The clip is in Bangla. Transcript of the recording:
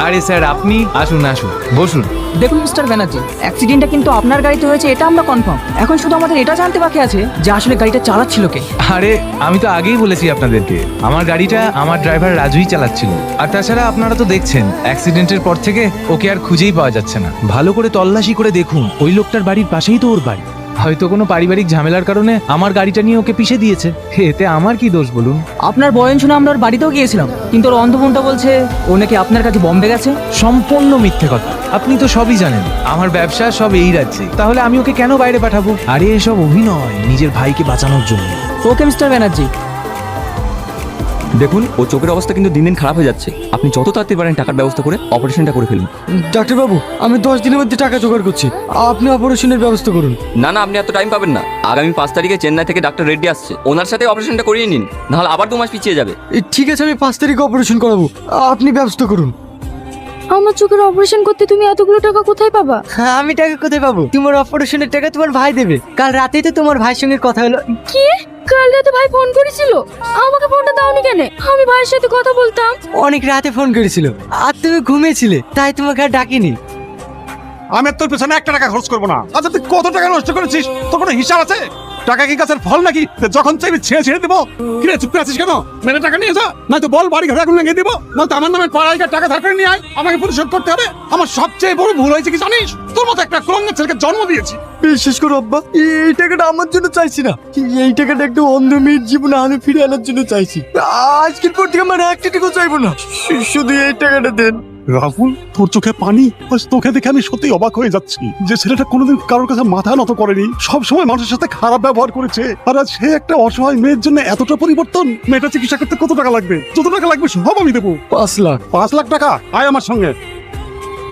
আরে স্যার, আপনি আসুন আসুন, বসুন। দেখুন মিস্টার ব্যানার্জি, অ্যাক্সিডেন্টটা কিন্তু আপনার গাড়িতে হয়েছে এটা আমরা কনফার্ম। এখন শুধু আমাদের এটা জানতে বাকি আছে যে আসলে গাড়িটা চালাচ্ছিল কে। আরে আমি তো আগেই বলেছি আপনাদেরকে, আমার গাড়িটা আমার ড্রাইভার রাজুই চালাচ্ছিল। আর তাছাড়া আপনারা তো দেখছেন অ্যাক্সিডেন্টের পর থেকে ওকে আর খুঁজেই পাওয়া যাচ্ছে না। ভালো করে তল্লাশি করে দেখুন, ওই লোকটার বাড়ির পাশেই তো ওর বাড়ি। হয়তো কোনো পারিবারিক ঝামেলার কারণে আমার গাড়িটা নিয়ে ওকে পিষে দিয়েছে। এতে আমার কি দোষ বলুন? আপনার বয়ান শুনে আমরা ওর বাড়িতেও গিয়েছিলাম, কিন্তু ওর অন্ধফোনটা বলছে ও নাকি আপনার কাছে বম্বে গেছে। সম্পূর্ণ মিথ্যে কথা। আপনি তো সবই জানেন, আমার ব্যবসা সব এই রাজ্যে। তাহলে আমি ওকে কেন বাইরে পাঠাবো? আরে এসব অভিনয়, নিজের ভাইকে বাঁচানোর জন্য। Okay mister Banerjee. দেখুন, ও চোখের অবস্থা কিন্তু দিন দিন খারাপ হয়ে যাচ্ছে। আপনি যত তাড়াতাড়ি পারেন টাকার ব্যবস্থা করে অপারেশনটা করে ফেলুন। ডাক্তারবাবু, আমি 10 দিনের মধ্যে টাকা জোগাড় করছি, আপনি অপারেশনের ব্যবস্থা করুন। না না, আপনি এত টাইম পাবেন না। আগামী 5 তারিখে চেন্নাই থেকে ডাক্তার রেড্ডি আসছে, ওনার সাথে অপারেশনটা করিয়ে নিন, নাহলে আবার 2 মাস পিছিয়ে যাবে। ঠিক আছে, আমি 5 তারিখে অপারেশন করাবো, আপনি ব্যবস্থা করুন। আমার চোখের অপারেশন করতে তুমি এতগুলো টাকা কোথায় পাবা? হ্যাঁ, আমি টাকা কোথায় পাবো? তোমার অপারেশনের টাকা তোমার ভাই দেবে। কাল রাতেই তো তোমার ভাইয়ের সঙ্গে কথা হলো। কি? কাল রাতে ভাই ফোন করেছিল? আমাকে ফোনটা দাওনি কেন? আমি ভাইয়ের সাথে কথা বলতাম। অনেক রাতে ফোন করেছিল, আর তুমি ঘুমিয়েছিলে, তাই তোমাকে আর ডাকিনি। আমি আর তোর পেছনে 1 টাকা খরচ করবো না। আচ্ছা, তুই কত টাকা নষ্ট করেছিস? তোর কোনো হিসাব আছে? টাকা কি গাছের ফল নাকি যখন চাইবি ছেড়ে ছেড়ে দেবো? কিরে চুপ করে আছিস কেন? মেরে টাকা নিয়ে যা, নয়তো বল বাড়ি ঘরে আগুন লাগিয়ে দেবো, নয়তো আমার নামে পাড়াইকার টাকা ধার করে নিয়ে আয়, আমাকে পরিশোধ করতে হবে। আমার সবচেয়ে বড় ভুল হয়েছে কি জানিস? তোর মতো একটা কুলঙ্গার ছেলেকে জন্ম দিয়েছি। বিশ্বাস করো আব্বা, এই টাকাটা আমার জন্য চাইছি না, এই টাকাটা একটা অন্ধ মেয়ের জীবনে আলো ফিরে আনার জন্য চাইছি। আজকের পর থেকে আমার একটা টাকা চাইবো না, শুধু এই টাকাটা দেন। রাহুল, তোর চোখে পানি? আজ তোকে দেখে আমি সত্যি অবাক হয়ে যাচ্ছি। যে ছেলেটা কোনোদিন কারোর কাছে মাথা নত করেনি, সব সময় মানুষের সাথে খারাপ ব্যবহার করেছে, আর আজ সে একটা অসহায় মেয়ের জন্য এতটা পরিবর্তন। মেয়েটা চিকিৎসা করতে কত টাকা লাগবে? যত টাকা লাগবে সব আমি দেবো। 5 লাখ। 5 লাখ টাকা? আয় আমার সঙ্গে।